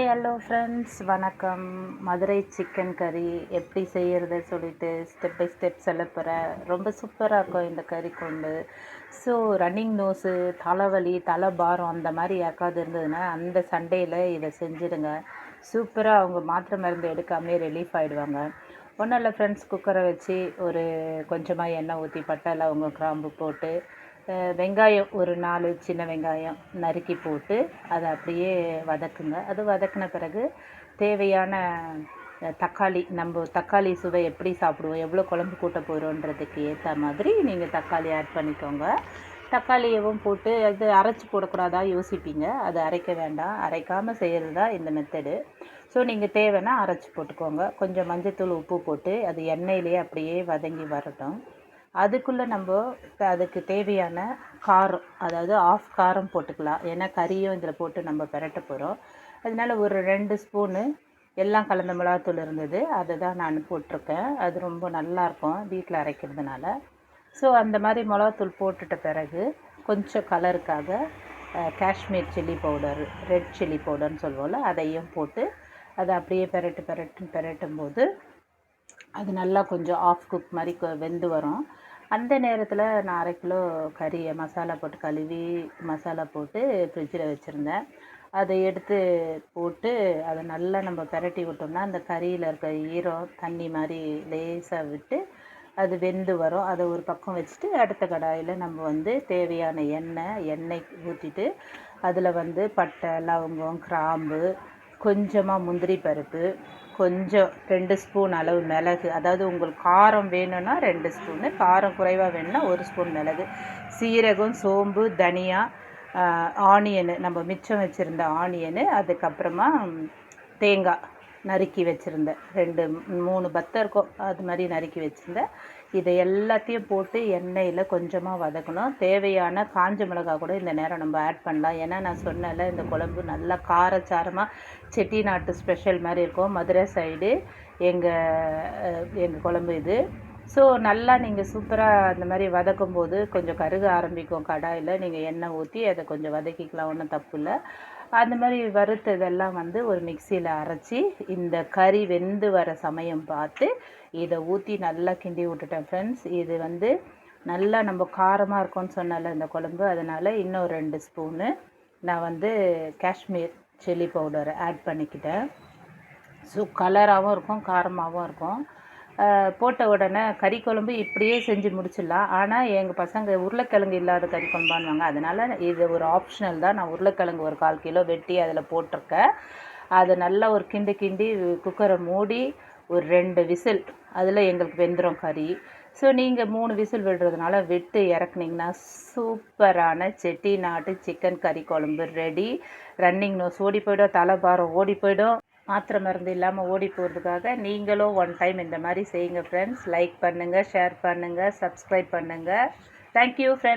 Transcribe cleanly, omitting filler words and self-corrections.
Hi hello friends, வணக்கம். Madurai chicken கறி எப்படி செய்கிறது சொல்லிட்டு ஸ்டெப் பை ஸ்டெப் சொல்ல போகிறேன். ரொம்ப சூப்பராக இருக்கும் இந்த கறி குழம்பு. ஸோ ரன்னிங் நோஸு, தலைவலி, தலை பாரம் அந்த மாதிரி யாருக்காவது இருந்ததுன்னா அந்த சண்டேயில் இதை செஞ்சுடுங்க. சூப்பராக அவங்க மாத்திரை மருந்து எடுக்காமே ரிலீஃப் ஆகிடுவாங்க. ஒன்றும் இல்லை ஃப்ரெண்ட்ஸ், குக்கரை வச்சு ஒரு கொஞ்சமாக எண்ணெய் ஊற்றி பட்டை லவங்கம் கிராம்பு போட்டு வெங்காயம் ஒரு 4 சின்ன வெங்காயம் நறுக்கி போட்டு அதை அப்படியே வதக்குங்க. அது வதக்கின பிறகு தேவையான தக்காளி, நம்ம தக்காளி சுவை எப்படி சாப்பிடுவோம், எவ்வளோ குழம்பு கூட்ட போகிறோன்றதுக்கு ஏற்ற மாதிரி நீங்கள் தக்காளி ஆட் பண்ணிக்கோங்க. தக்காளியவும் போட்டு அது அரைச்சி போடக்கூடாதா யோசிப்பீங்க. அது அரைக்க வேண்டாம், அரைக்காமல் செய்கிறது தான் இந்த மெத்தடு. ஸோ நீங்கள் தேவைன்னா அரைச்சி போட்டுக்கோங்க. கொஞ்சம் மஞ்சத்தூள் உப்பு போட்டு அது எண்ணெயிலே அப்படியே வதங்கி வரட்டும். அதுக்குள்ளே நம்ம அதுக்கு தேவையான காரம், அதாவது ஆஃப் காரம் போட்டுக்கலாம். ஏன்னா கறியும் இதில் போட்டு நம்ம பெரட்ட போகிறோம். அதனால் ஒரு 2 ஸ்பூனு எல்லாம் கலந்த மிளகாத்தூள் இருந்தது, அதை தான் நான் போட்டிருக்கேன். அது ரொம்ப நல்லாயிருக்கும் வீட்டில் அரைக்கிறதுனால. ஸோ அந்த மாதிரி மிளகாத்தூள் போட்டுட்ட பிறகு கொஞ்சம் கலருக்காக Kashmir chilli powder, red chilli பவுடர்னு சொல்லுவோம்ல, அதையும் போட்டு அதை அப்படியே பெரட்டும் போது அது நல்லா கொஞ்சம் ஆஃப் குக் மாதிரி வெந்து வரும். அந்த நேரத்தில் நான் 1/2 கிலோ கறியை மசாலா போட்டு கழுவி மசாலா போட்டு ஃப்ரிட்ஜில் வச்சுருந்தேன். அதை எடுத்து போட்டு அதை நல்லா நம்ம பெரட்டி விட்டோம்னா அந்த கறியில் இருக்க ஈரம் தண்ணி மாதிரி லேசாக விட்டு அது வெந்து வரும். அதை ஒரு பக்கம் வச்சுட்டு அடுத்த கடாயில் நம்ம தேவையான எண்ணெய் ஊற்றிட்டு அதில் பட்டை லவங்கம் கிராம்பு, கொஞ்சமாக முந்திரி பருப்பு, கொஞ்சம் 2 ஸ்பூன் அளவு மிளகு, அதாவது உங்களுக்கு காரம் வேணும்னா 2 ஸ்பூனு, காரம் குறைவாக வேணும்னா 1 ஸ்பூன் மிளகு, சீரகம், சோம்பு, தனியா, ஆனியனு, நம்ம மிச்சம் வச்சுருந்த ஆனியனு, அதுக்கப்புறமா தேங்காய் நறுக்கி வச்சுருந்தேன். 2-3 பத்தை இருக்கும், அது மாதிரி நறுக்கி வச்சுருந்தேன். இதை எல்லாத்தையும் போட்டு எண்ணெயில் கொஞ்சமாக வதக்கணும். தேவையான காஞ்ச மிளகாய் கூட இந்த நேரம் நம்ம ஆட் பண்ணலாம். ஏன்னா நான் சொன்னேன்ல, இந்த குழம்பு நல்லா காரச்சாரமாக செட்டிநாட்டு ஸ்பெஷல் மாதிரி இருக்கும். மதுரை சைடு எங்கள் குழம்பு இது. ஸோ நல்லா நீங்கள் சூப்பராக அந்த மாதிரி வதக்கும் போது கொஞ்சம் கருக ஆரம்பிக்கும் கடாயில். நீங்கள் எண்ணெய் ஊற்றி அதை கொஞ்சம் வதக்கிக்கலாம், ஒன்றும் தப்பு இல்லை. அந்த மாதிரி வறுத்ததெல்லாம் ஒரு மிக்சியில் அரைச்சி இந்த கறி வெந்து வர சமயம் பார்த்து இதை ஊற்றி நல்லா கிண்டி விட்டுட்டேன் ஃப்ரெண்ட்ஸ். இது நல்லா நம்ம காரமாக இருக்கும்னு சொன்னால இந்த குழம்பு, அதனால் இன்னும் 2 ஸ்பூனு நான் காஷ்மீர் சில்லி பவுடரை ஆட் பண்ணிக்கிட்டேன். ஸோ கலராகவும் இருக்கும், காரமாகவும் இருக்கும். போட்ட உடனே கறி குழம்பு இப்படியே செஞ்சு முடிச்சிடலாம். ஆனால் எங்கள் பசங்க உருளைக்கிழங்கு இல்லாத கறி குழம்பானுவாங்க. அதனால் இது ஒரு ஆப்ஷனல் தான். நான் உருளைக்கிழங்கு ஒரு 1/4 கிலோ வெட்டி அதில் போட்டிருக்கேன். அதை நல்லா ஒரு கிண்டி குக்கரை மூடி ஒரு 2 விசில், அதில் எங்களுக்கு வெந்துடும் கறி. ஸோ நீங்கள் 3 விசில் விடுறதுனால விட்டு இறக்குனிங்கன்னா சூப்பரான செட்டிநாட்டு சிக்கன் கறி குழம்பு ரெடி. ரன்னிங் நோஸ் ஓடி போய்டும், தலைபாரம் ஓடி போய்டும், மாத்திரை மருந்து இல்லாமல் ஓடி போகிறதுக்காக நீங்களும் 1 டைம் இந்த மாதிரி செய்யுங்க ஃப்ரெண்ட்ஸ். லைக் பண்ணுங்கள், ஷேர் பண்ணுங்கள், சப்ஸ்கிரைப் பண்ணுங்கள். Thank you friends.